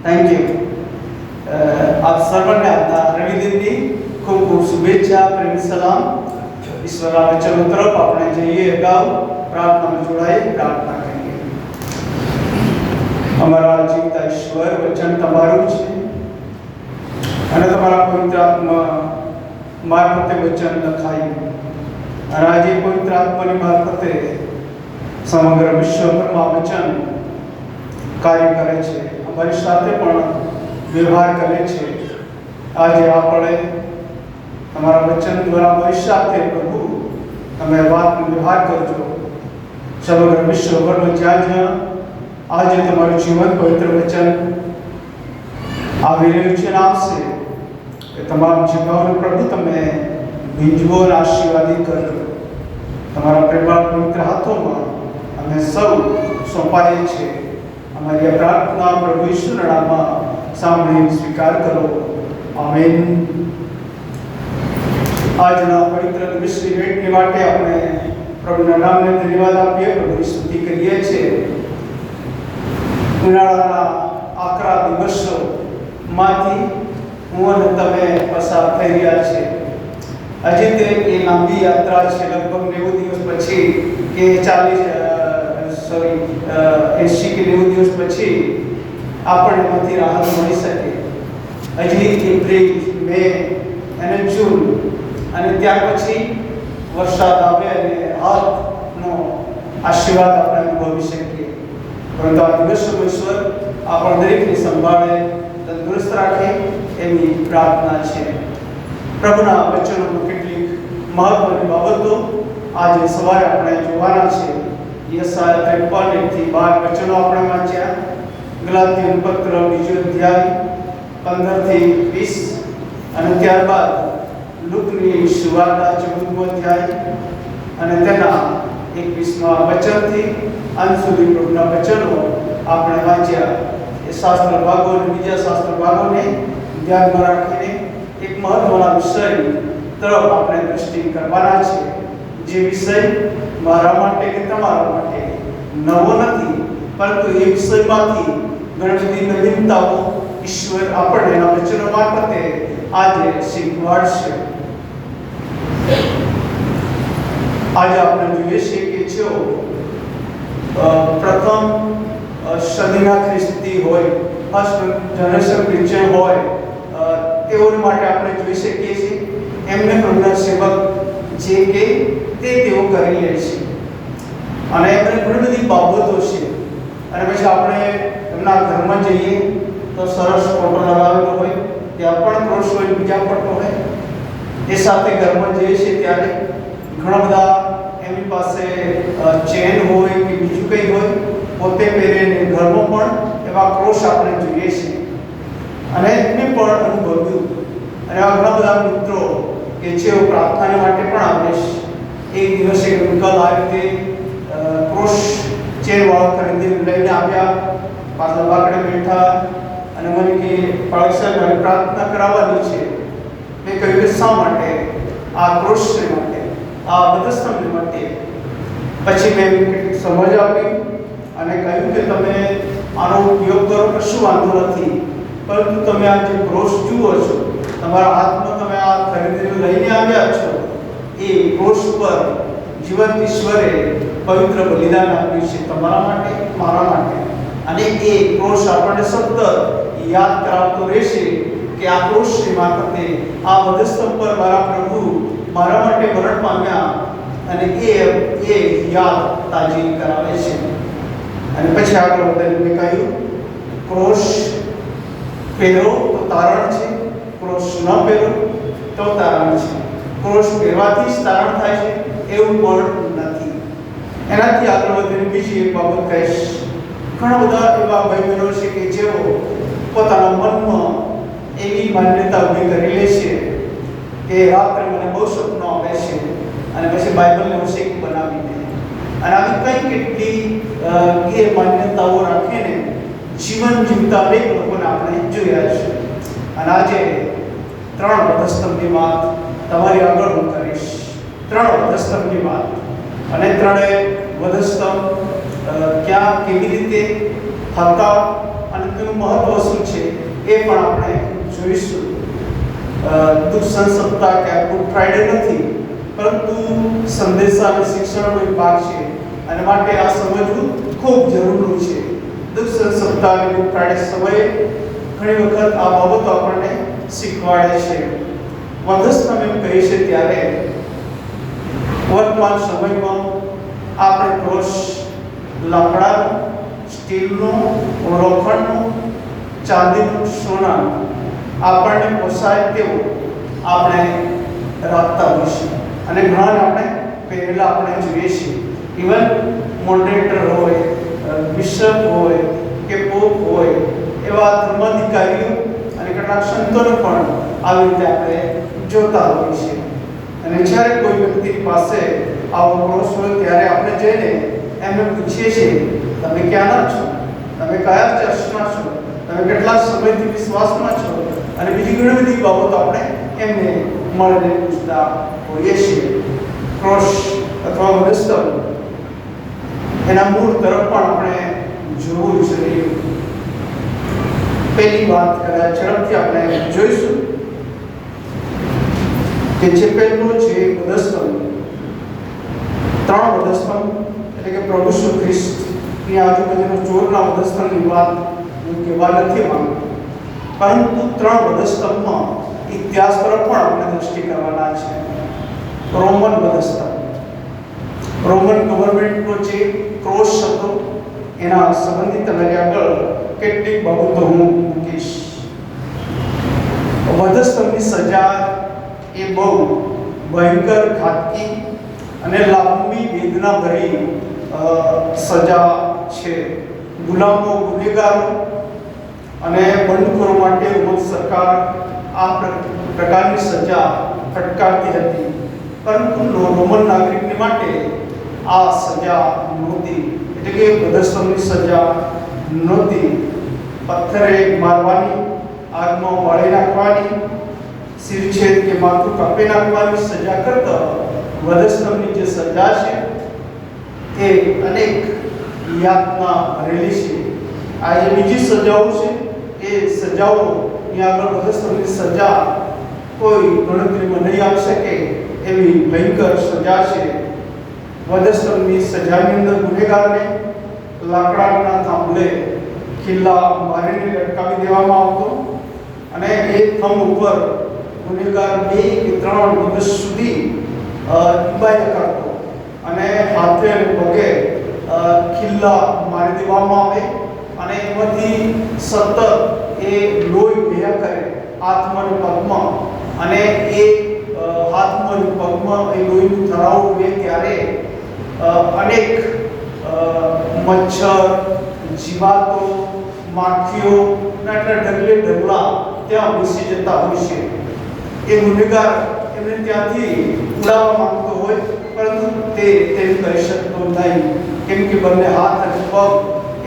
Thank you. आप सर्वने आपना रवि दिन की खूब खूब शुभेच्छा, प्रेम सलाम। ईश्वर वचन तरफ આપણે જઈએ અગાઉ પ્રાર્થનામાં જોડાઈ પ્રાર્થના કરીએ। અમારા જીવતા ઈશ્વર, વચન તમારું છે અને તમારા પવિત્ર આત્મા મારફતે વચન લખાયું અને આજે પવિત્ર આત્માની મારફતે સમગ્ર વિશ્વભરમાં વચન કાર્ય કરે છે, અમારી સાથે પણ વ્યવહાર કરે છે। આજે આપણે તમારા વચન દ્વારા અમારી સાથે પ્રભુ તમે વાતનો વ્યવહાર કરજો। સમગ્ર વિશ્વભરમાં જ્યાં જ્યાં આજે તમારું જીવન પવિત્ર વચન આવી રહ્યું છે અને આવશે એ તમામ જગ્યાઓને પ્રભુ તમે ભીંજવો અને આશીર્વાદિત કરજો। તમારા પ્રેમાળ પવિત્ર હાથોમાં અમે સૌ સોંપાઈએ છીએ। हमारी प्रार्थना प्रभु यीशु नाम सामने स्वीकार करो, आमीन। आज ना पवित्र दिवसની ભેટની માટે આપણે પ્રભુના નામને ધન્યવાદ આપીએ, પ્રભુની સ્તુતિ કરીએ છીએ। ઉનાળાના આકરા દિવસોમાંથી હું અને તમે પસાર થઈ રહ્યા છે। આજે તે એ લાંબી યાત્રા છે, લગભગ 90 દિવસ પછી કે 80 કે 90 દિવસ પછી આપણને એમાંથી રાહત મળી શકે। હજી એપ્રિલ, મે અને જૂન અને ત્યાર પછી વરસાદ આવે અને હાથનો આશીર્વાદ આપણે અનુભવી શકીએ। પરંતુ આ દિવસોમાં ઈશ્વર આપણા દરેકને સંભાળે, તંદુરસ્ત રાખે એવી પ્રાર્થના છે। પ્રભુના વચનોમાં કેટલીક મહત્વની બાબતો આજે સવારે આપણે જોવાના છે। યશાયા 53 થી 12 વચનો આપણે વાંચ્યા। ગલાતીયન પત્ર 2 અધ્યાય 15 થી 20 અને ત્યારબાદ લુકની સુવાર્તા 14 અધ્યાય અને તેના 21મા વચનથી અંત સુધી પ્રભુના વચનો આપણે વાંચ્યા। એ શાસ્ત્ર ભાગો અને બીજા શાસ્ત્ર ભાગોને ધ્યાનમાં રાખીને એક મહત્વના વિષય તરફ આપણે દૃષ્ટિ કરવાના છે। જે વિષય મારા માટે કે તમારા માટે નવો નથી, પરંતુ એ વિષયમાંથી ઘણી બધી નવીનતાઓ ઈશ્વર આપણને એના વચનો મારફતે આજે શીખવાડશે। આજે આપણે જોઈએ છીએ કે જો પ્રથમ સદીના ખ્રિસ્તી હોય, ફર્સ્ટ જનરેશન ક્રિશ્ચિયન હોય, તેઓને માટે આપણે જોઈ શકીએ છીએ એમને પ્રભુના સેવક જે કે તેઓ કરી લે છે અને એમને ઘણી બધી બાબતો છે। અને પછી આપણે એમના ઘરમાં જઈએ તો સરસ ફોટો લગાવેલો હોય, ત્યાં પણ ક્રોસ હોય, બીજા ફોટો હોય। એ સાથે ઘરમાં જઈએ છીએ ત્યારે ઘણા બધા એમની પાસે ચેન હોય કે બીજું કંઈ હોય, પોતે પહેરીને ઘરમાં પણ એવા ક્રોસ આપણે જોઈએ છીએ અને એમને પણ અનુભવ્યું। અને એવા ઘણા બધા મિત્રો કે જેઓ પ્રાર્થના માટે પણ આવે છે। એક દિવસ એક અંકલ આ રીતે ક્રોસ ચેન વાળો ખરીદીને લઈને આવ્યા, પાછળ વાકડે બેઠા અને મને કે પાળક સાહેબ મારે પ્રાર્થના કરાવવાની છે। મેં કહ્યું કે શા માટે? આ ક્રોસ માટે, આ વધસ્તંભ માટે। પછી મેં કેટલીક સમજ આપી અને કહ્યું કે તમે આનો ઉપયોગ કરો, કશું વાંધો નથી, પરંતુ તમે આ જે ક્રોસ જુઓ છો, તમારા હાથમાં તમે આ ખરીદીને લઈને આવ્યા છો, એ ક્રોસ પર જીવંત ઈશ્વરે પવિત્ર બલિદાન આપ્યું છે તમારા માટે, મારા માટે। અને એ ક્રોસ આપણને સતત યાદ કરાવતો રહેશે કે આ ક્રોસની મારફતે આ વધસ્તંભ પર મારા પ્રભુ મારા માટે મરણ પામ્યા અને એ યાદ તાજી કરાવે છે. અને પછી આગળ વધીને મેં કહ્યું ક્રોસ પહેરો તો તારણ છે, ક્રોસ ન પહેરો તો તારણ છે. ક્રોસ પહેરવાથી જ તારણ થાય છે એવું પણ નથી. એનાથી આગળ વધીને બીજી એક બાબત કહીશ. ઘણા બધા એવા ભાઈ બહેનો છે કે જેઓ પોતાના મનમાં એવી માન્યતા ઊભી કરી લે છે કે રાત્રે મને બહુ સપનો આવે છે અને પછી બાઇબલને ઉશેક બનાવી દે. અને આવી કઈ કેટલી એ માન્યતાઓ રાખીને જીવન જીવતા અનેક લોકોને આપણે જોયા છે. અને આજે 3 વધસ્તંભની વાત તમારી આગળ હું કરીશ. 3 વધસ્તંભની વાત. અને 3 વધસ્તંભ ક્યાં કેવી રીતે હતા અને તેનું મહત્વ શું છે એ પણ આપણે જોઈશું. દુઃખસંસપ્તાહ કે ગુડ ફ્રાઈડે નથી, પરંતુ સંદેશા અને શિક્ષણનો એક ભાગ છે અને માટે આ સમજવું ખૂબ જરૂરી છે. દુઃખસંસપ્તાહ અને ગુડ ફ્રાઈડે સમયે ઘણી વખત આ બાબતો આપણને શીખવાડે છે. વધસ્તંભ એમ કહે છે ત્યારે વર્તમાન સમયમાં આપણે ક્રોસ લાકડાનું, સ્ટીલનું, લોખંડનું, ચાંદીનું, સોનાનું આપણને પોસાય તેવું આપણે રાખતા હોઈએ છીએ. અને ઘણાને આપણે પહેરેલા આપણે જોઈએ છીએ. ઇવન મોડરેટર હોય, બિશપ હોય કે પોપ હોય, એવા ધર્માધિકારીઓ અને કેટલાક સંતોને પણ આવી રીતે આપણે જોતા હોઈએ છીએ. અને જ્યારે કોઈ વ્યક્તિની પાસે આવો ક્રોસ હોય ત્યારે આપણે જઈને એમને પૂછીએ છીએ, તમે ક્યાંના છો, તમે કયા ચર્ચના છો, તમે કેટલા સમયથી વિશ્વાસમાં છો, અને બીજી ઘણી બધી બાબતો આપણે એમને મળીને પૂછતા હોઈએ છીએ. ક્રોસ અથવા વધસ્તંભ એના મૂળ તરફ પણ આપણે જોવું જોઈએ. પહેલી વાત કદાચ ઝડપથી આપણે જોઈશું કે જે પહેલો છે વધસ્તંભ. 3 વધસ્તંભ એટલે કે પ્રભુ ઈસુ ખ્રિસ્તની આજુબાજુનો ચોરના વધસ્તંભની વાત હું કહેવા નથી માંગતો, પરંતુ 3 વધસ્તંભમાં ઇતિહાસ તરફ પણ આપણે દૃષ્ટિ કરવાના છે. રોમન વધસ્તંભ, રોમન ગવર્મેન્ટનો જે ક્રોસ હતો એના સંબંધિત તમારી આગળ કેટલીક બાબતો હું મૂકીશ. વધસ્તંભની સજા એ બહુ ભયંકર, ઘાતકી અને લાંબી વેદનાભરી સજા છે. ગુલામો, ગુનેગારો અને બંડખોરો માટે રોમન સરકાર આ પ્રકારની સજા ફટકારતી હતી, પરંતુ રોમન નાગરિકને માટે આ સજા નહોતી. એટલે કે વધસ્તંભની સજા નહોતી. પથ્થરે મારવાની, આગમાં બાળી નાખવાની, શિરછેદ કે માથું કાપી નાખવાની સજા કરતા વધસ્તંભની જે સજા છે એ અનેક યાતના ભરેલી છે. આ જે બીજી સજાઓ છે એ સજાઓની આગળ વધસ્તંભની સજા કોઈ ગણતરીમાં નહીં આવી શકે એવી ભયંકર સજા છે. વધસ્તંભની સજાની અંદર ગુનેગારને લાકડાના થાંભલે ખીલ્લા મારીને લટકાવી દેવામાં આવતો અને એ થંભ ઉપર ગુનેગાર 2 કે 3 દિવસ સુધી દબાયા કરતો અને હાથે અને પગે ખીલ્લા મારી દેવામાં આવે અને એમાંથી સતત એ લોહી વહ્યા કરે હાથમાં અને પગમાં. અને એ હાથમાં અને પગમાં એ લોહીનું થરાવ હોય ત્યારે અનેક મચ્છર, જીવાતો, માખીઓ ઢગલે ઢગલા ત્યાં બેસી જતા હોય છે. એ ગુનેગાર એમને ત્યાંથી ઉડાવવા માંગતો હોય, પરંતુ તે તેમ કરી શકતો નહીં, કેમ કે બંને હાથ અને પગ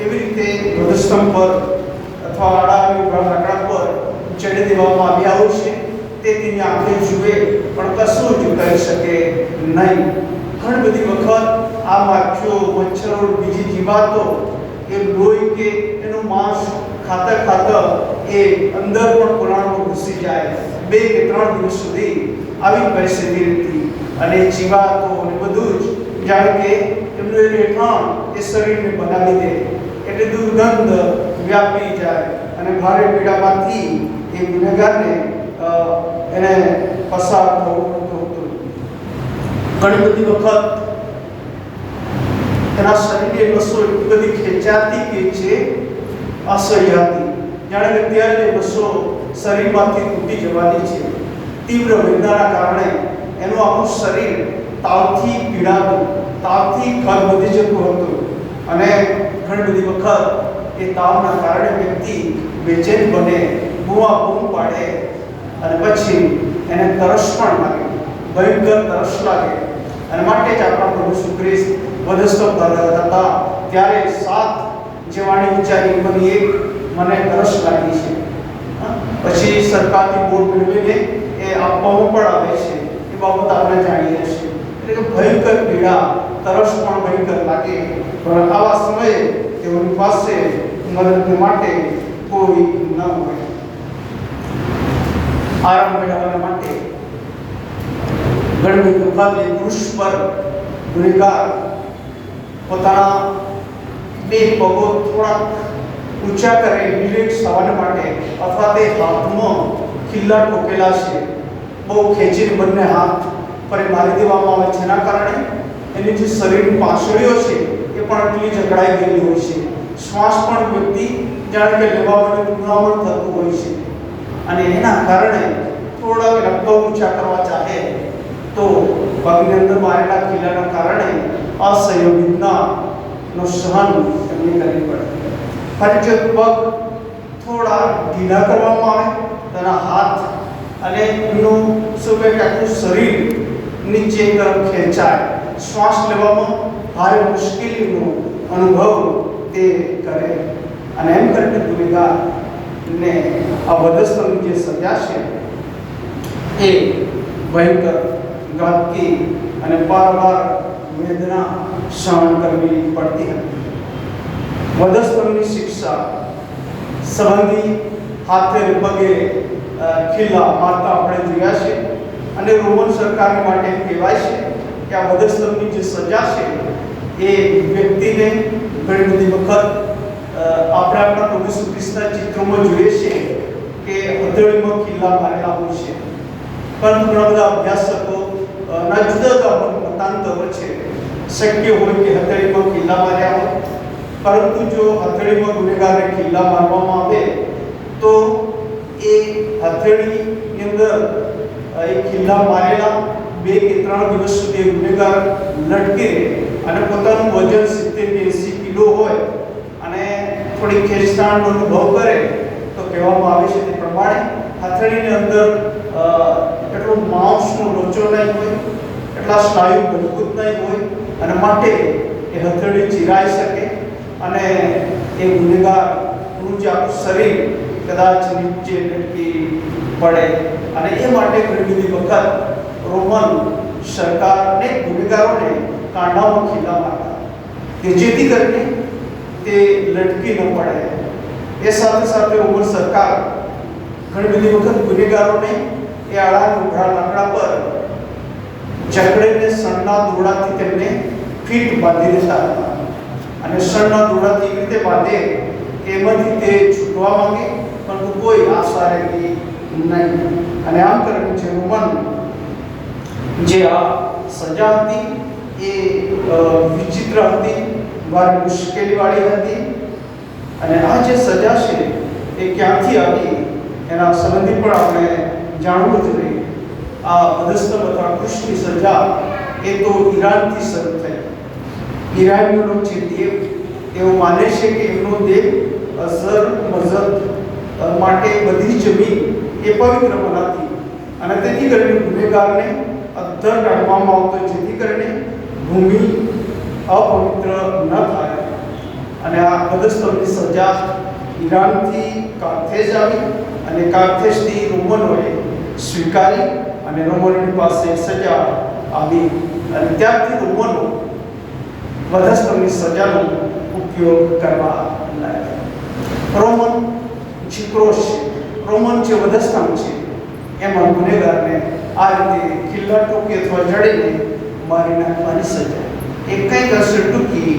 એવી રીતે વધસ્તંભ પર અથવા આડા લાકડા પર ચડી દેવામાં આવ્યા હોય છે. તે તેની આંખે જુએ પણ કશું જ કરી શકે નહીં. ઘણી બધી વખત આ માખીઓ, મચ્છરો, બીજી જીવાતો એ લોહી કે એનું માંસ ખાતા ખાતા એ અંદર પણ પુરાણમાં ઘૂસી જાય. 2 કે 3 દિવસ સુધી આવી પરિસ્થિતિ હતી અને જીવાતો અને બધું જ જાણે કે એમનું એ રહેઠાણ એ શરીરને બનાવી દે, એટલે દુર્ગંધ વ્યાપી જાય અને ભારે પીડામાંથી એ ગુનેગારને એને પસાર થવું પડતું હતું. ઘણી બધી વખત એના શરીરની નસો એટલી બધી ખેંચાતી કે જે અસહ્ય હતી, જાણે કે ત્યારે એ નસો શરીરમાંથી તૂટી જવાની છે. તીવ્ર વેદનાના કારણે એનું આખું શરીર તાવથી પીડાતું, તાવથી કદ વધી જતું હતું અને ઘણી બધી વખત એ તાવના કારણે વ્યક્તિ બેચેન બને, બૂમ પાડે અને પછી એને તરસ પણ લાગે, ભયંકર તરસ લાગે. અને માટે જ આપણા પ્રભુ ઈસુ ખ્રિસ્ત વધસ્તંભ પર હતા ત્યારે 7 જેવાણી ઉચ્ચારી બની એક મને તરસ લાગી છે. પછી સરકારથી બોર્ડ મેળવીને એ આપવામાં પણ આવે છે. એ બાબત આપણે જાણીએ છીએ. એટલે કે ભયંકર પીડા, તરસ પણ ભયંકર લાગે, પણ આવા સમયે તેઓની પાસે મદદ માટે કોઈ ન હોય. આરામ મેળવવા માટે ઘણી વખત એ પુરુષ પર ગુનેગાર પોતાના બે પગો થોડા ઊંચા કરે રિલેક્સ થવા માટે, અથવા તે હાથમાં ખીલ્લા ઠોકેલા છે, બહુ ખેંચીને બંને હાથ પર મારી દેવામાં આવે છે. એના કારણે એની જે શરીરની પાંસળીઓ છે એ પણ એટલી જકડાઈ ગયેલી હોય છે. શ્વાસ પણ વ્યક્તિ જાણે કે લેવામાં ઉઘરામણ થતું હોય છે. અને એના કારણે થોડા રક્ત ઊંચા કરવા ચાહે તો પગની અંદર મારેલા ખીલાના કારણે અસહ્ય વેદનાનો સહન એમને કરવી પડે. ફરી જો પગ થોડા ઢીલા કરવામાં આવે તો એના હાથ અને એમનું શું કહે કે આખું શરીર નીચે તરફ ખેંચાય, શ્વાસ લેવામાં ભારે મુશ્કેલીનો અનુભવ તે કરે. અને એમ કરીને ગુનેગારને આ વધસ્તંભની જે સજા છે એ ભયંકર, ઘાતકી અને વારંવાર વેદના સહન કરવી પડતી હતી. વધસ્તંભની શિક્ષા સંબંધી હાથે પગે ખીલા મારતા આપણે જોયા છે. અને રોમન સરકારની માટે કહેવાય છે કે આ વધસ્તંભની જે સજા છે એ વ્યક્તિને ઘણી બધી વખત આપણે આપણા પ્રભુ ઈસુ ખ્રિસ્તના ચિત્રોમાં જોઈએ છીએ કે હથેળીમાં ખીલા મારેલા હોય છે. પરંતુ ઘણા બધા અભ્યાસકો ના જુદા જુદા મતાંતરો છે. શક્ય હોય કે હથેળીમાં ખીલા માર્યા હોય, પરંતુ જો હથેળીમાં ગુનેગારને ખીલા મારવામાં આવે તો એ હથેળીની અંદર એ ખીલા મારેલા 2 કે 3 દિવસ સુધી ગુનેગાર લટકે અને પોતાનું વજન 70-80 કિલો હોય અને થોડી ખેંચતાણનો અનુભવ કરે તો કહેવામાં આવે છે તે પ્રમાણે હથેળીની અંદર એટલો માંસનો લોચો નહીં હોય, એટલા સ્નાયુ મજબૂત નહીં હોય અને માટે એ હથેળી ચીરાઈ શકે અને એ ગુનેગારનું જે આખું શરીર કદાચ નીચે લટકી પડે. અને એ માટે ઘણી બધી વખત રોમન સરકારને ગુનેગારોને કાંડામાં ખીલા મારતા કે જેથી કરીને તે લટકી ન પડે. એ સાથે સાથે રોમન સરકાર ઘણી બધી વખત ગુનેગારોને એ આડા ઉભરા લાકડા પર જકડીને સણના દોરડાથી તેમને ફીટ બાંધી દેતા હતા. અને સણના દોરડાથી એવી રીતે બાંધે કે એમાંથી તે છૂટવા માંગે પરંતુ કોઈ આશા રહેતી નહીં. અને આમ કરીને જે રોમન જે આ સજા હતી એ વિચિત્ર હતી, ભારે મુશ્કેલીવાળી હતી. અને આ જે સજા છે એ ક્યાંથી આવી એના સંબંધી પણ આપણે જાણવું જોઈએ. આ વધસ્તંભ અથવા કૃષ્ણની સજા એ તો ઈરાનથી શરૂ થઈ. ઈરાનનો જે દેવ, તેઓ માને છે કે એમનો દેવ અઝર મઝદ માટે બધી જમીન એ પવિત્ર મનાતી અને તેથી કરીને ગુનેગારને અદ્ધર કાઢવામાં આવતો, જેથી કરીને ભૂમિ અપવિત્ર ન થાય. અને આ વધસ્તંભની સજા ઈરાનથી કારથેજ આવી અને કારથેજથી રોમનોએ સ્વીકારી અને રોમનોની પાસે સજા આવી અને ત્યારથી રોમનો વધસ્તંભની સજાનો ઉપયોગ કરવા લાગ્યા. રોમન જે ક્રોસ છે, રોમન જે વધસ્તંભ છે એમાં ગુનેગારને આ રીતે ખીલ્લા ઠોકી અથવા જડીને મારી નાખવાની સજા. એ કંઈક હશે ટૂંકી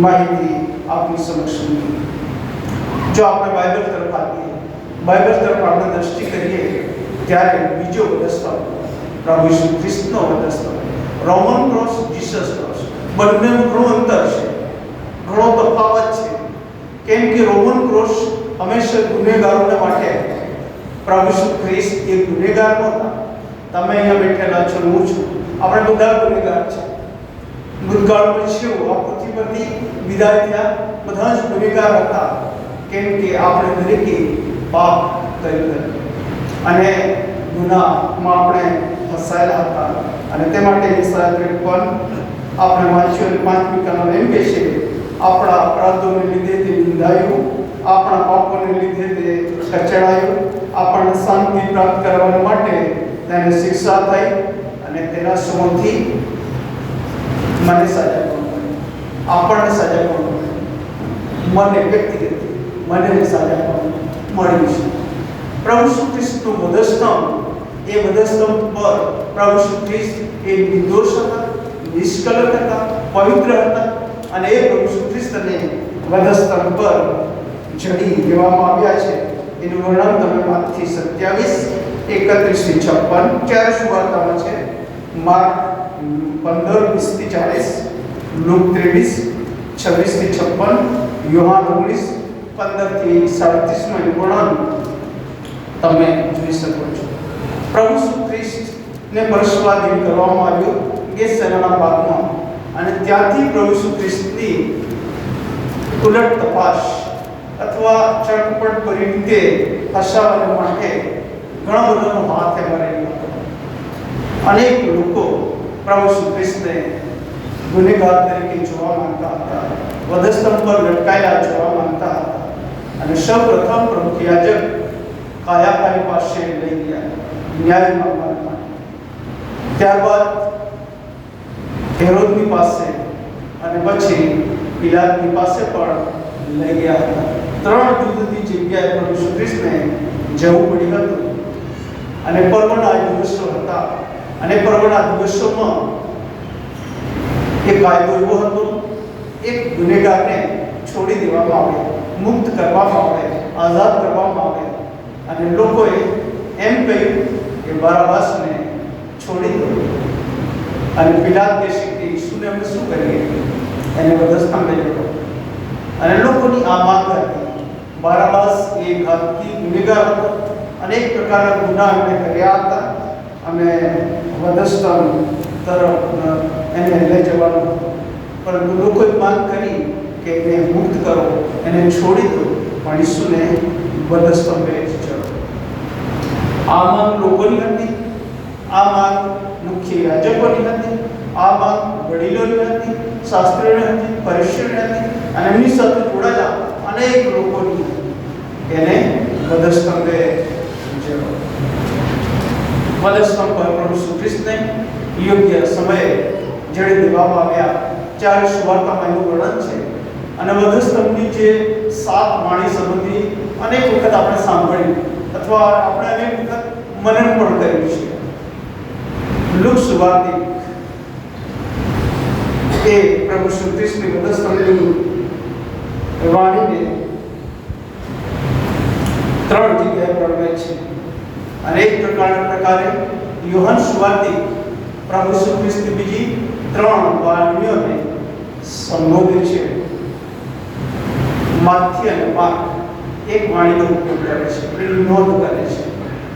માહિતી આપની સમક્ષ મૂકી. જો આપણે બાઇબલ તરફ આવીએ, બાઇબલ તરફ આપણે દ્રષ્ટિ કરીએ ત્યારે બીજો વધસ્તંભ પ્રભુ ઈસુ ખ્રિસ્તનો વધસ્તંભ રોમન ક્રોસ, જીસસ ક્રોસ, બંનેનું ઘણું અંતર છે, ઘણો તફાવત છે. કેમ કે રોમન ક્રોસ હંમેશા ગુનેગારોને માટે, પ્રભુ ઈસુ ખ્રિસ્ત એ ગુનેગાર નહોતા. તમે અહીંયા બેઠેલા છો, હું છું, આપણે બધા ગુનેગાર છે. ભૂતકાળમાં શું આ પૃથ્વી પરથી વિદાય થયા, બધા જ ગુનેગાર હતા. કેમ કે આપણે દરેકે પાપ કર્યું અને ગુનામાં આપણે ફસાયેલા હતા. અને તે માટે ઈસાયા 53 આપણે વાંચ્યું 5મી કલમ એમ કહે છે, આપણા અપરાધોને લીધે તે નિંદાયું, આપણા પાપોને લીધે તે કચડાયું, આપણને શાંતિ પ્રાપ્ત કરવા માટે તેને શિક્ષા થઈ અને તેના શ્રમોથી મને સજા કરવી, આપણને સજા કરવી, મને વ્યક્તિગત મને સજા મળી છે. પ્રભુ ઈસુ ખ્રિસ્તનું વધસ્તંભ, એ વધસ્તંભ પર પ્રભુ ઈસુ ખ્રિસ્ત એ નિર્દોષ હતા, નિષ્કલંક હતા, પવિત્ર હતા. અને એ પ્રભુ ઈસુ ખ્રિસ્તને વધસ્તંભ પર જડી દેવામાં આવ્યા છે. એનું વર્ણન તમે માથી 27:31-56 ચાર સુવાર્તામાં છે. માર્ક 15:20-40, લૂક 23:26-56, યોહાન 19:15-37 એનું વર્ણન તમે જોઈ શકો છો. પ્રભુ ઈસુ ખ્રિસ્તને પરસ્વાધીન કરવામાં આવ્યું ગેસેમાના બાગમાં, અને ત્યાંથી પ્રભુ ઈસુ ખ્રિસ્તની ઉલટ તપાસ અથવા ચટપટ ભરી રીતે ફસાવવા માટે ઘણા બધાનો હાથ એમાં રહેલો હતો. અનેક લોકો પ્રભુ ઈસુ ખ્રિસ્તને ગુનેગાર તરીકે જોવા માંગતા હતા, વધસ્તંભ પર લટકાયેલા જોવા માંગતા હતા. અને સૌપ્રથમ પ્રમુખ યાજક કાયાફાની પાસે લઈ ગયા ન્યાય માંગવા માટે. ત્યારબાદ હેરોદની પાસે અને પછી પિલાતની પાસે પણ લઈ ગયા હતા. ત્રણ જુદી જગ્યાએ પ્રભુ ઈસુ ખ્રિસ્તને જવું પડ્યું હતું. અને પર્વના દિવસો હતા, અને પર્વના દિવસોમાં એક કાયદો એવો હતો, એક ગુનેગારને છોડી દેવામાં આવે, મુક્ત કરવામાં આવે, આઝાદ કરવામાં આવે. અને લોકોએ એમ કહ્યું કે બરાબાસને છોડી દો. અને પિલાત કહેશે કે ઈસુને અમે શું કરીએ, એને વધસ્તંભે જોડો. અને લોકોની આ માંગ હતી. બરાબાસ એ ઘાતકી ગુનેગાર હતો, અનેક પ્રકારના ગુના એમણે કર્યા હતા, અને વધસ્તંભ તરફ એને લઈ જવાનો હતો. પરંતુ લોકોએ માંગ કરી કે એને મુક્ત કરો, એને છોડી દો, પણ ઈસુને વધસ્તંભે ચડો. આ માંગ લોકોની હતી, આ માંગ મુખ્ય યાજકોની હતી, આ માંગ વડીલોની હતી, શાસ્ત્રીઓની હતી, ફરીસીઓની હતી, અને એમની સાથે જોડાયેલા અનેક લોકોની એને વધસ્તંભે ચડો. વધસ્તંભ પર પ્રભુ ઈસુ ખ્રિસ્તને યોગ્ય સમયે જડી દેવામાં આવ્યા. ચાર સુવાર્તામાં એનું વર્ણન છે. અને વધસ્તંભની જે 7 વાણી સંબંધી અનેક વખત આપણે સાંભળ્યું, અથવા આપણે અનેક વખત મનન પણ કર્યું છે. લૂક સુવાર્તિક એ પ્રભુ ઈસુ ખ્રિસ્તની વધસ્તંભની વાણીને 3 જગ્યાએ વર્ણવે છે. અનેક પ્રકારે યોહાન સુવાર્તિક પ્રભુ ઈસુ ખ્રિસ્તની બીજી 3 વાણીઓને સંબોધે છે. માથી અને માર્ક એક વાણીનો ઉપયોગ કરે છે, એની નોંધ કરે છે.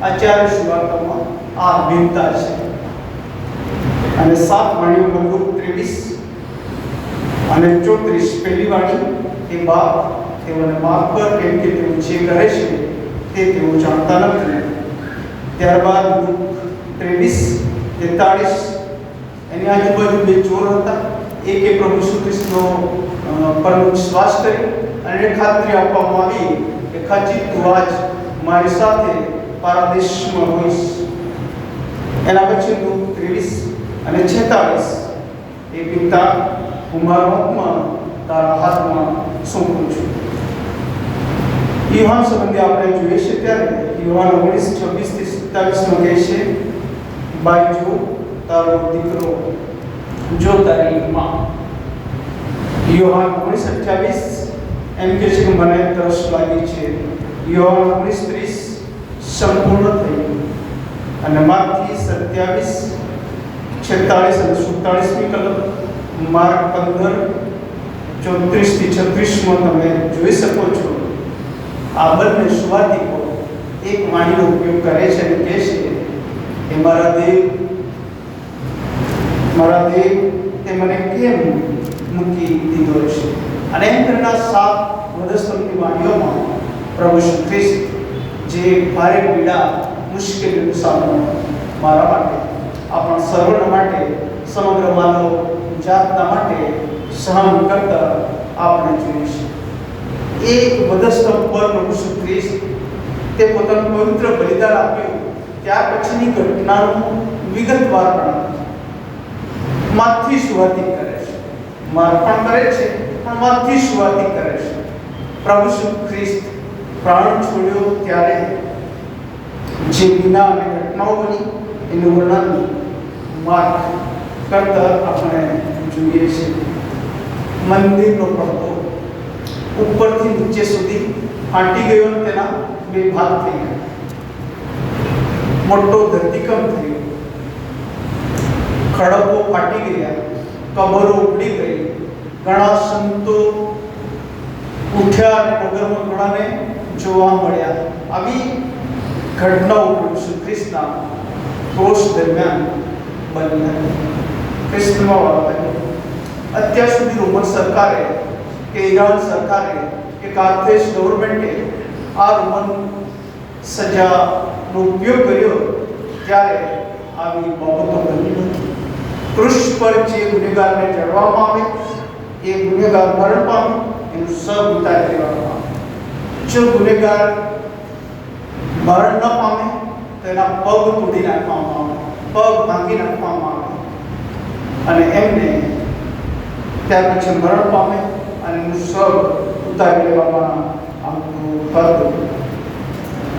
આ ચાર સુવાર્તામાં આ ભિન્નતા છે. અને 7 વાણીઓમાં લૂક 23 અને 34 પહેલી વાણી એ બાપ તેઓને માફ કર, કેમ કે તેઓ જે કરે છે તે તેઓ જાણતા નથી. ત્યારબાદ લૂક 23:43 એની આજુબાજુ 2 ચોર હતા. એકે પ્રભુ ઈસુ ખ્રિસ્તનો પર વિશ્વાસ કર્યો અને ખાતરી આપવામાં આવી કે ખચિત તું આજ મારી સાથે પારદેશમાં હોઈશ. એના પછી લૂક 23 અને 46 એ પિતા હું મારો આત્મા તારા હાથમાં સોંપું છું. યોહાન સંબંધી આપણે જોઈએ છે ત્યારે યોહાન 19:26-27 કહે છે, બાઈ જો તારો દીકરો, જો તારી માં. યોહાન 19:28 એમ કહે છે કે મને તરસ લાગી છે. યોહાન 19:30 સંપૂર્ણ થયું. અને માથી 27:26 46 અને 47મી કલમ, માર્ક 15:34-36 તમે જોઈ શકો છો. આ બંને સુવાર્તિકો એક વાણીનો ઉપયોગ કરે છે અને કહે છે કે મારા દેવ તે મને કેમ મૂકી દીધો છે. અને એમ કરીને 7 વધસ્તંભની વાણીઓમાં પ્રભુ શ્રી ખ્રિસ્ત જે ભારે પીડા મુશ્કેલીનો સામનો મારા માટે, આપણા સર્વના માટે, સમગ્ર માનવ જાતના માટે સહન કરતા આપણે જોઈએ છે. એક વધસ્તંભ પર પ્રભુ શ્રી ખ્રિસ્ત તે પોતાનું પવિત્ર બલિદાન આપ્યું. ત્યાર પછીની ઘટનાનું વિગતવાર માથી સુવાર્તિક કરે છે, માર્પણ કરે છે, પણ માથી સુવાર્તિક કરે છે. પ્રભુ શ્રી ખ્રિસ્ત પ્રાણ છોડ્યો ત્યારે જે વિના અને ઘટનાઓ બની એનું વર્ણન માર્ક કરતા આપણે જોઈએ છીએ. મંદિરનો પડદો ઉપરથી નીચે સુધી ફાટી ગયો અને તેના 2 ભાગ થઈ ગયા. મોટો ધરતીકંપ થયો, ખડકો ફાટી ગયા, કબરો ઉડી ગઈ, ઘણા સંતો ઉઠ્યા અને નગરમાં ઘણાને જોવા મળ્યા. આવી ઘટનાઓ પ્રભુ શ્રી ખ્રિસ્તના ક્રોસ દરમિયાન બની. ખ્રિસ્તમાં વાળા અત્યાર સુધી રોમન સરકારે કે ઈરાન સરકારે કે કાર્થેજ ગવર્મેન્ટે આ રોમન સજાનો ઉપયોગ કર્યો ત્યારે આવી બાબતો બની નથી. ક્રુસ પર જે ગુનેગારને ચડવામાં આવે એ ગુનેગાર મરણ પામે, એનું સબ ઉતારી દેવામાં આવે. જો ગુનેગાર મરણ ન પામે તો એના પગ તોડી નાખવામાં આવે, પગ ભાંગી નાખવામાં આવે અને એમને ત્યાર પછી મરણ પામે અને એનું સબ ઉતારી લેવામાં આવતું હતું.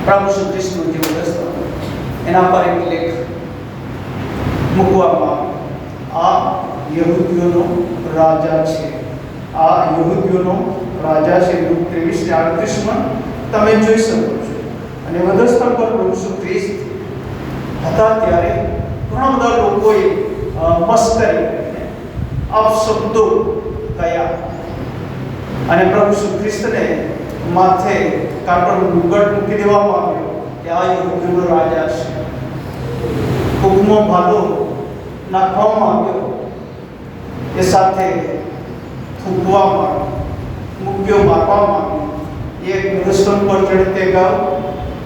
પ્રભુ શ્રી કૃષ્ણ જે રસ્તો એના પર એક લેખ મૂકવામાં આ યહૂદીઓનો રાજા છે, આ યહૂદીઓનો રાજા છે. લુક 23:38 તમે જોઈ શકો છો. અને વધસ્તંભ પર પ્રભુ શ્રી ખ્રિસ્ત હતા ત્યારે ઘણા બધા લોકોએ મસ્કરી કરીને અપશબ્દો કયા અને પ્રભુ શ્રી ખ્રિસ્તને માથે કાપડનો મુગટ મૂકી દેવામાં આવ્યો કે આ યહૂદીઓનો રાજા છે. કુકમો ભાલો નાખવામાં આવ્યો, એ સાથે થૂંકવામાં મૂક્યો, મારવામાં આવ્યો. એક વધસ્તંભ પર ચડતે ગાવ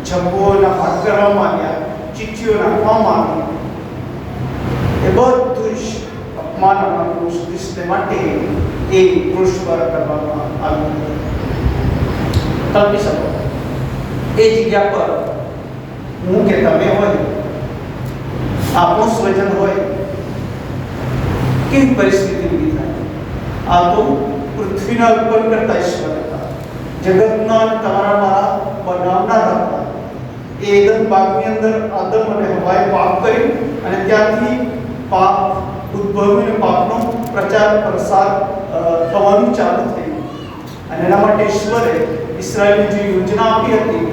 ઝંપોના ભાગ કરવામાં આવ્યા, ચીઠીઓ નાખવામાં આવી. એ બધું જ અપમાન માટે એ ક્રુસ પર કરવામાં આવ્યું. કલ્પી શકો એ જગ્યા પર હું કે તમે હોય, આપણું સ્વજન હોય, કેવી પરિસ્થિતિ ઊભી થાય. આ તો પૃથ્વીના ઉપર કરતા ઈશ્વર હતા, જગતના તમારા મારા બનાવનાર હતા. એ એદન બાગની અંદર આદમ અને હવાએ પાપ કર્યું અને ત્યાંથી પાપ ઉદ્ભવીને પાપનો પ્રચાર પ્રસાર થવાનું ચાલુ થયું. અને એના માટે ઈશ્વરે ઇસ્રાયેલની જે યોજના આપી હતી,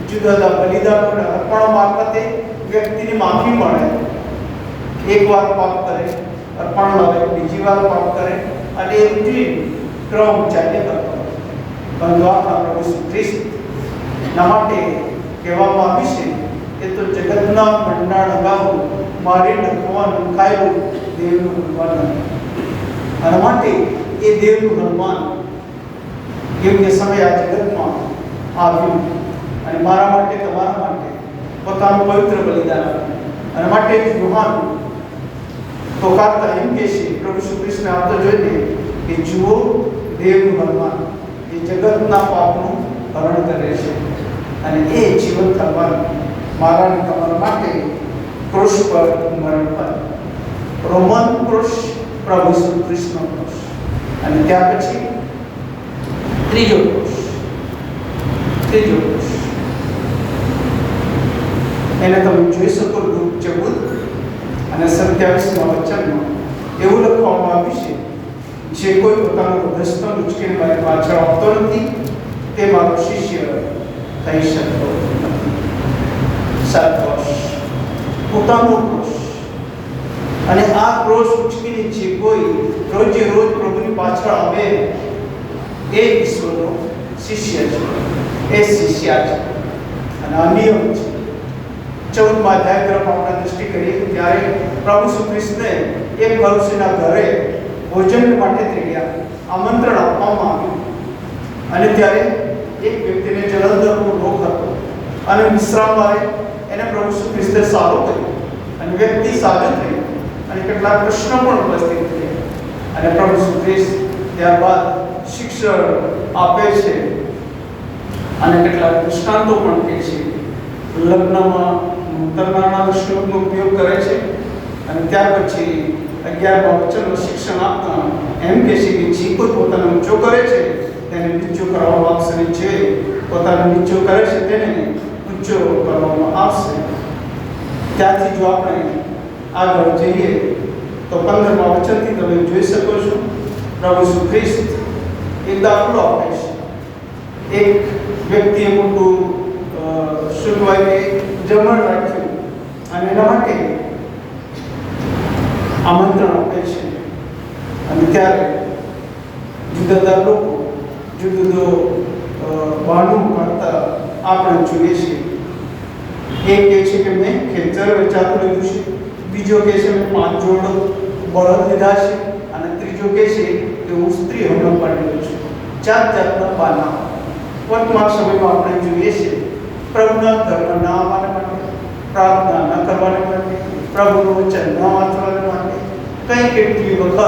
જુદા જુદા બલિદાનો અને અર્પણો મારફતે વ્યક્તિની માફી મળે. એક વાર પાપ કરે, અર્પણ લાવે, બીજી વાર પાપ કરે અને એ રૂટીન ક્રમ ચાલ્યા કરતો. પરંતુ આપણા પ્રભુ શ્રી ખ્રિસ્તના માટે કહેવામાં આવ્યું છે કે તો જગતના મંડાણ અગાઉ મારી નખવાનું ખાયેલું દેવનું હનુમાન. અને માટે એ દેવનું હનુમાન યોગ્ય સમય આ જગતમાં આવ્યું અને મારા માટે, તમારા માટે પોતાનું પવિત્ર બલિદાન આપ્યું. અને માટે યુહાન તો કારતા એમ કહે છે પ્રભુ શ્રી કૃષ્ણ આવતો જોઈને કે જુઓ દેવનું હનુમાન, એ જગતના પાપનું હરણ કરે છે અને એ જીવન થવાનું મારા અને તમારા માટે ક્રુસ પર મરણ પામ્યું. રોમન ક્રુસ, પ્રભુ શ્રી કૃષ્ણ ક્રુસ. અને ત્યાર પછી ત્રીજો ક્રુસ એને તમે જોઈ શકો. લુક 14 અને 27 વચનમાં એવું લખવામાં આવ્યું છે, જે કોઈ પોતાનો વધસ્તંભ ઉચકીને મારી પાછળ આવતો નથી તે મારો શિષ્ય થઈ શકતો નથી. 7 પોતાનો ક્રુસ અને આ ક્રોસ ઉચકીને જે કોઈ રોજે રોજ પ્રભુની પાછળ આવે એ ઈશ્વરનો શિષ્ય છે, એ શિષ્યા છે અને આ નિયમ છે. 14મા અધ્યાય તરફ આપણે દૃષ્ટિ કરીએ ત્યારે પ્રભુ શ્રી કૃષ્ણને એક ભવિષ્યના ઘરે ભોજન માટે આમંત્રણ આપવામાં આવ્યું અને ત્યારે એક વ્યક્તિને જલંધરનો રોગ હતો અને વિશ્રામવારે એને પ્રભુ શ્રી કૃષ્ણે સારો કર્યો અને વ્યક્તિ સાજો થઈ અને કેટલાક પ્રશ્નો પણ ઉપસ્થિત થયા અને પ્રભુ શ્રી કૃષ્ણ ત્યારબાદ શિક્ષણ આપે છે અને કેટલાક દૃષ્ટાંતો પણ કહે છે. લગ્નમાં ઉત્તરનારાયણ શ્લોકનો ઉપયોગ કરે છે અને ત્યાર પછી 11મા વચનનું શિક્ષણ આપતા એમ કહે છે કે જે કોઈ પોતાનો ઊંચો કરે છે તેને નીચો કરવામાં આવશે અને જે પોતાનો નીચો કરે છે તેને ઊંચો કરવામાં આવશે. ત્યાંથી જો આપણે આગળ જઈએ તો 15મા વચનથી તમે જોઈ શકો છો પ્રભુ શ્રી કૃષ્ણ એક દાખલો આપે છે. એક વ્યક્તિએ મોટું શું કહેવાય કે જમણ રાખ્યું અને એના માટે આમંત્રણ આપે છે અને ત્યારે જુદા જુદા લોકો જુદું જુદું બહાનું કરતા આપણે જોઈએ છીએ. એક કહે છે કે મેં ખેતર વેચાતું લીધું છે, બીજો કહે છે મેં 5 જોડ બળદ લીધા છે અને ત્રીજો કહે છે કે હું સ્ત્રી હમણાં પાડેલો છું. જાત જાતના બહાના વર્તમાન સમયમાં આપણે જોઈએ છીએ. પ્રભુના ધર્મ ના આવવાને માટે, પ્રાર્થના ન કરવાને માટે, પ્રભુનું વચન ન વાંચવાને માટે કંઈ કેટલી વખત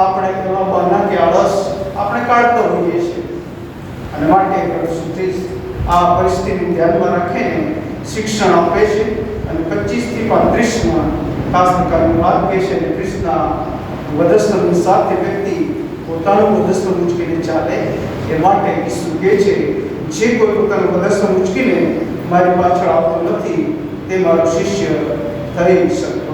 આપણે એવા બહાના કે આળસ આપણે કાઢતા હોઈએ છીએ અને માટે પ્રભુ શ્રી કૃષ્ણ આ પરિસ્થિતિને ધ્યાનમાં રાખીને શિક્ષણ આપે છે અને 25 થી 35માં ખાસ પ્રકારની વાત કહે છે અને કૃષ્ણના વધસ્તરની સાથે વ્યક્તિ પોતાનું વધસ્ત ઉચકીને ચાલે એ માટે ઈસુ કહે છે જે કોઈ પોતાનું વધસ્ત ઉચકીને મારી પાછળ આવતો નથી તે મારો શિષ્ય થઈ શકતો.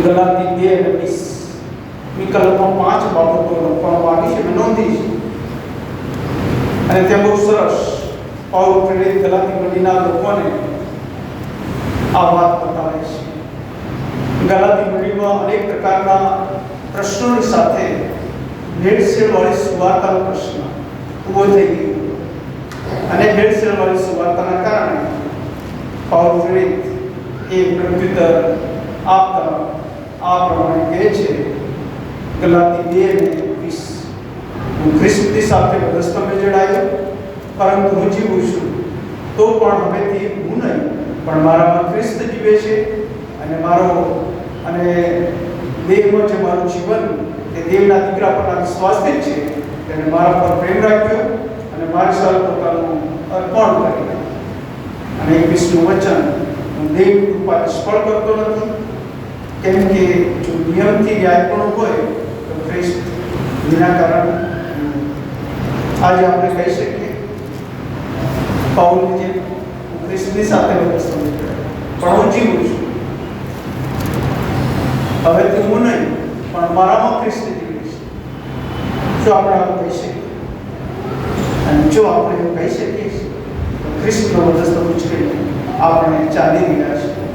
ગલાતી 2:20 વિકલ્પમાં 5 બાબતો લખવામાં આવી છે, મેં નોંધી છે અને ત્યાં બહુ સરસ પાઉલ પ્રેરિત ગલાતી મંડળીના લોકોને આ વાત બતાવે છે. ગલાતી મંડળીમાં અનેક પ્રકારના પ્રશ્નોની સાથે ભેળસેળવાળી સુવાર્તાનો પ્રશ્ન ઊભો થઈ ગયો અને ભેળસેળવાળી સુવાર્તાના કારણે પાઉલ પ્રેરિત એ પ્રત્યુત્તર આપતા આ પ્રમાણે કહે છે ગલાતી 2:20 હું ખ્રિસ્તની સાથે વધસ્તંભે જડાયો પરંતુ હું જીવું છું તો પણ હવેથી હું નહીં પણ મારામાં ખ્રિસ્ત જીવે છે અને દેહમાં જે મારું જીવન તે દેવના દીકરા પરના વિશ્વાસથી જ છે. તેને મારા પર પ્રેમ રાખ્યો અને મારી સાથે પોતાનું અર્પણ કર્યું અને 21નું વચન હું દેવ કૃપા નિષ્ફળ કરતો નથી કેમ કે જો નિયમથી ન્યાયપણું હોય તો ખ્રિસ્ત વિના કારણ. આજે આપણે કહી શકીએ પાઉલની જેમ હું ખ્રિસ્તની સાથે વધસ્તંભ પણ હું જીવું છું હવે તો હું નહીં પણ મારામાં ખ્રિસ્ત જીવે છે. જો આપણે આવું કહી શકીએ અને જો આપણે એવું કહી શકીએ તો ખ્રિસ્તનો વધસ્તંભ ઉચકીને આપણે ચાલી રહ્યા છીએ.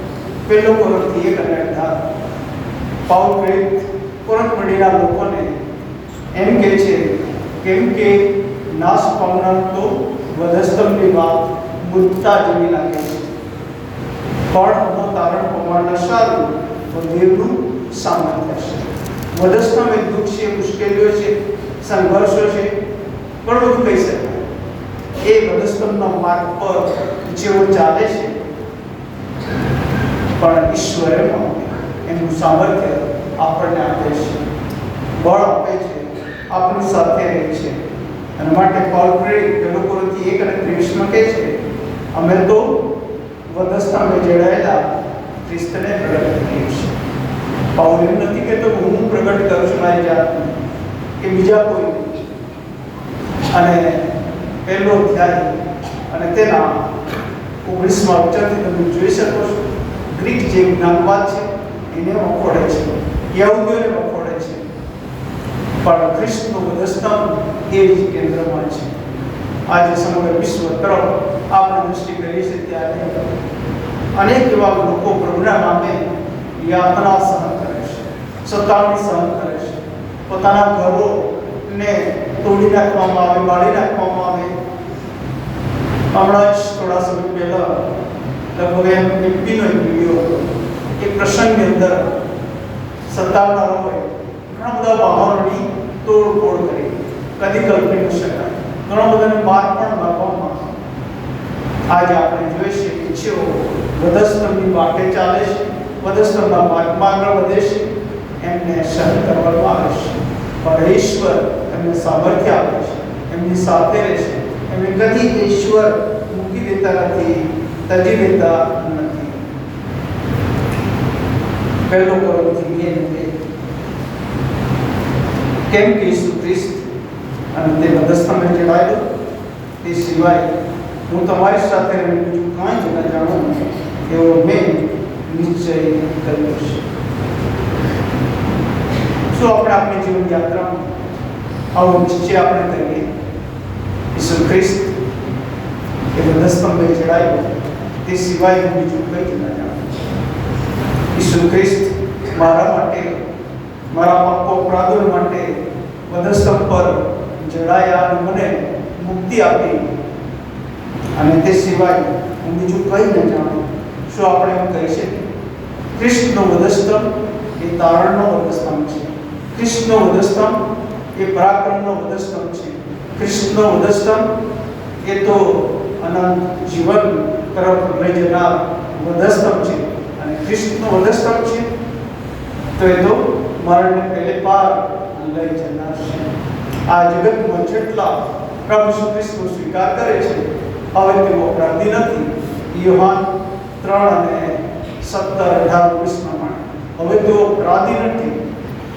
પહેલો કોરિન્થી 1:18 પાઉલ પ્રેરિત કોરિન્થ મંડળીના લોકોને એમ કહે છે કેમ કે નાશ પામનાર તો વધસ્તંભની વાત મૂર્ખતા જેવી લાગે છે પણ તારણ પામનાર સારું તો દેવનું સામર્થ્ય છે. વધસ્તંભ એ દુઃખ છે, મુશ્કેલીઓ છે, સંઘર્ષો છે, પણ બધું કહી શકાય. એ વધસ્તંભના માર્ગ પર જેવો ચાલે છે પણ ઈશ્વરે એનું સામર્થ્ય આપણને આપે છે, બળ આપે છે, આપણી સાથે રહે છે અને માટે પાઉલ પ્રેરિત પહેલો કોરિન્થી 1:23 કહે છે અમે તો વધસ્તંભે જડાયેલા ખ્રિસ્તને પ્રગટ કરીએ છીએ. પાઉલ એમ નથી કહેતો કે હું પ્રગટ કરું છું મારી જાતને કે બીજા કોઈ. અને પહેલો અધ્યાય અને તેના 19મા વચનથી તમે જોઈ શકો છો ગ્રીક જે જ્ઞાનવાદ છે એને વખોડે છે, યહૂદીઓને વખોડે છે પણ ખ્રિસ્તનો વધસ્તંભ એ જ કેન્દ્રમાં છે. આજે સમગ્ર વિશ્વ તરફ આપણે દૃષ્ટિ કરીએ છીએ ત્યારે અનેક એવા લોકો પ્રભુના નામે યાતના સહન કરે છે, સતાવણી સહન કરે છે, પોતાના ઘરોને તોડી નાખવામાં આવે, બાળી નાખવામાં આવે. હમણાં જ થોડા સમય પહેલા લગભગ એમપીનો એક વિડીયો હતો. એક પ્રસંગની અંદર સત્તાવાળાઓએ ઘણા બધા વાહનોની તોડફોડ કરી, કદી કલ્પી ન શકાય. ઘણા બધાને માર પણ મારવામાં. આજે આપણે જોઈએ છીએ કે જેઓ વધસ્તંભની વાટે ચાલે છે, વધસ્તંભના માર્ગમાં આગળ વધે છે, એમને સહન કરવામાં આવે છે. પણ ઈશ્વર એમને સામર્થ્ય આપે છે, એમની સાથે રહે છે. એમને કદી ઈશ્વર મૂકી દેતા નથી, તજી દેતા નથી. પહેલો કોરિન્થીય 2 કેમ કે ઈસુ ખ્રિસ્ત અને તે વધસ્તંભે ચડાયેલો, તે સિવાય હું તમારી સાથે રહીને બીજું કાંઈ જ ન જાણું એવો મેં નિશ્ચય કર્યો છે. શું આપણે આપણી જીવન યાત્રામાં આવો નિશ્ચય આપણે કરીએ? ઈસુ ખ્રિસ્ત એ વધસ્તંભે ચડાયેલો, તે સિવાય હું બીજું કંઈ જ ન જાણું. ઈસુ ખ્રિસ્ત મારા માટે, મારા પાપો અપરાધો માટે વધસ્તંભ પર જડાયા અને મને મુક્તિ આપી, અને તે સિવાય હું બીજું કંઈ ન જાણું. શું આપણે એમ કહી શકીએ? ખ્રિસ્તનો વધસ્તંભ એ તારણનો વધસ્તંભ છે. ખ્રિસ્તનો વધસ્તંભ એ પરાક્રમનો વધસ્તંભ છે. ખ્રિસ્તનો વધસ્તંભ એ તો અનંત જીવન તરફ લઈ જનાર વધસ્તંભ છે. અને ખ્રિસ્તનો વધસ્તંભ છે તો એ તો મરણને પહેલે પાર લઈ જનાર છે. આ જગતમાં જેટલા પ્રભુ ઈસુ ખ્રિસ્તનો સ્વીકાર કરે છે, હવે તેઓ અપરાધી નથી. યોહાન 3:17-18 પ્રમાણે હવે તેઓ અપરાધી નથી.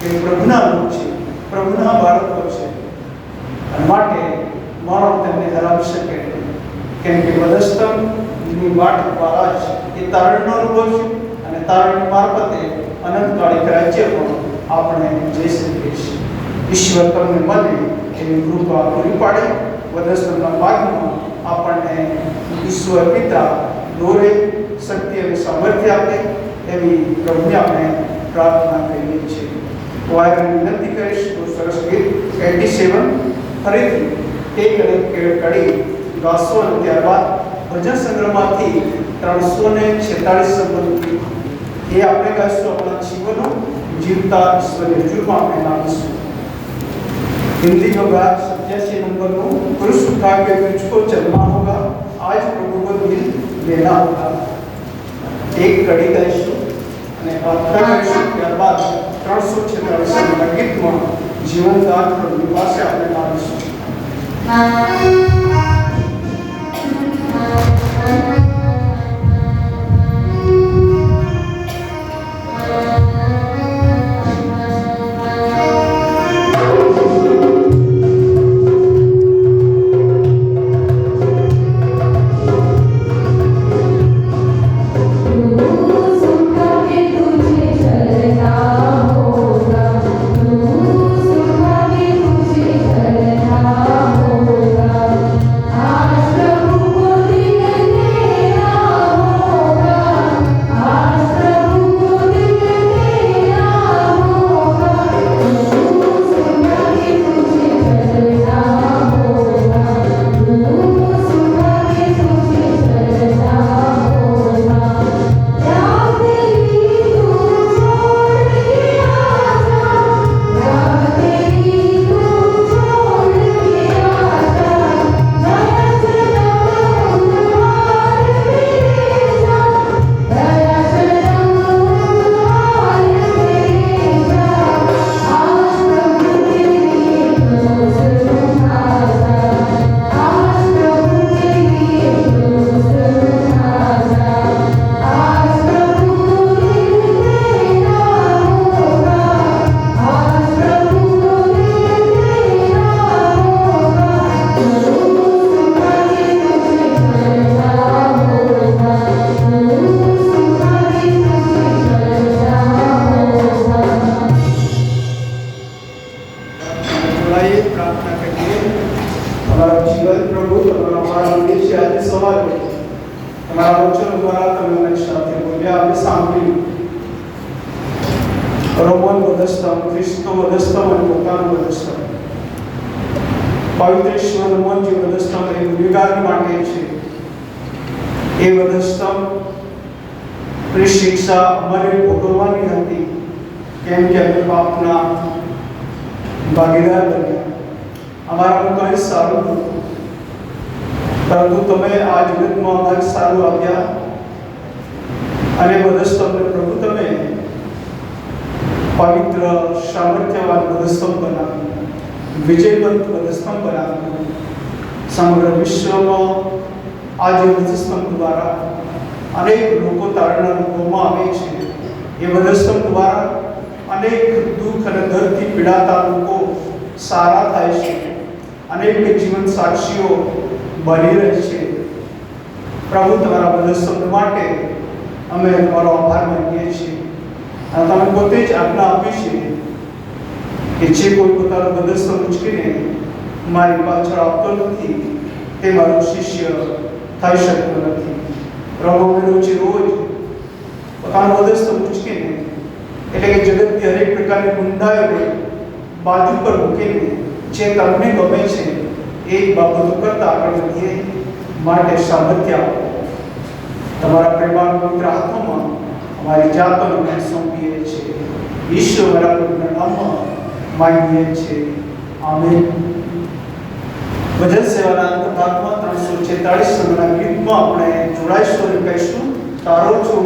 તે પ્રભુના લોક છે, પ્રભુના બાળકો છે, અને માટે મરણ તેમને હરાવી શકે નહીં. કેમ કે વધસ્તંભની વાટ દ્વારા જ એ તારણનો અનુભવ છે, અને તારણ મારફતે અનંતકાળિક રાજ્ય પણ આપણે જઈ શકીએ છીએ. ઈશ્વર તમને મને એની કૃપા પૂરી પાડે. વધસ્તંભના માર્ગમાં આપણને ઈશ્વર પિતા દોરે, શક્તિ અને સામર્થ્ય આપે, એવી પ્રભુને આપણે પ્રાર્થના કરીએ છીએ. તો આ વિનંતી કરીશ. તો સરસ ગીત 87 ફરીથી એક કડી ગાશો, અને ત્યારબાદ ભજન સંગ્રહમાંથી 346 સંબંધી એ આપણે ગાઈશું. આપણા જીવનો જીવતા ઈશ્વરની હજુરમાં આપણે લાવીશું. हिंदी होगा 87 नंबर को, पुरुष उठा के तुझको चलना होगा, आज प्रभु को दिल लेना होगा. एक कड़ी गाइશું અને પ્રાર્થના કરીશું. ત્યારબાદ 346 ગીતમાં જીવનદાન પ્રભુની પાસે આપણે લાવીશું. તમારા વચન દ્વારા તમે મને સાંભળી રોમન વધસ્તમ, ખ્રિસ્તો વધસ્તમ અને પોતાનું વધસ્તમ. પવિત્ર ઈશ્વર રોમન જે વધસ્તમ એ ગુનેગાર માટે છે, એ વધસ્તમ શિક્ષા અમારે ભોગવવાની હતી, કેમ કે અમે પાપના ભાગીદાર બન્યા. અમારામાં કંઈ સારું નહોતું, પરંતુ તમે આ જગતમાં અમારે સારું આપ્યા અને વધસ્તંભને પ્રભુ તમે પવિત્ર સામર્થ્યવાન વધસ્તંભ બનાવ્યું, વિજયવંત વધસ્તંભ બનાવ્યું. સમગ્ર વિશ્વમાં આ જે વધસ્તંભ દ્વારા અનેક લોકો તારણના રૂપોમાં આવે છે. એ વધસ્તંભ દ્વારા અનેક દુઃખ અને દર્દથી પીડાતા લોકો સારા થાય છે, અનેક જીવન સાક્ષીઓ બની રહે છે. પ્રભુ તમારા વધસ્તંભ માટે અમે તમારો આભાર માનીએ છીએ. અને તમે પોતે જ આજ્ઞા આપી છે કે જે કોઈ પોતાનો વધસ્તંભ ઉચકીને મારી પાછળ આવતો નથી તે મારો શિષ્ય થઈ શકતો નથી. પ્રભુ રોજ પોતાનો વધસ્તંભ ઉચકીને, એટલે કે જગતની હરેક પ્રકારની ગુંડાઓને બાજુ પર મૂકીને જે તમને ગમે છે એ બાબતો કરતા આગળ વધીએ માટે સામર્થ્ય આપો. તમારા પ્રેમાળ પવિત્ર હાથોમાં અમારી જાતોને અમે સોંપીએ છીએ. ઈશ્વર બરાબરના નામમાં માંગીએ છીએ. આમેન. ભજન સેવાના અંત ભાગમાં 346 નંબરના ગીતમાં આપણે જોડાઈશું અને કહીશું, તારો છો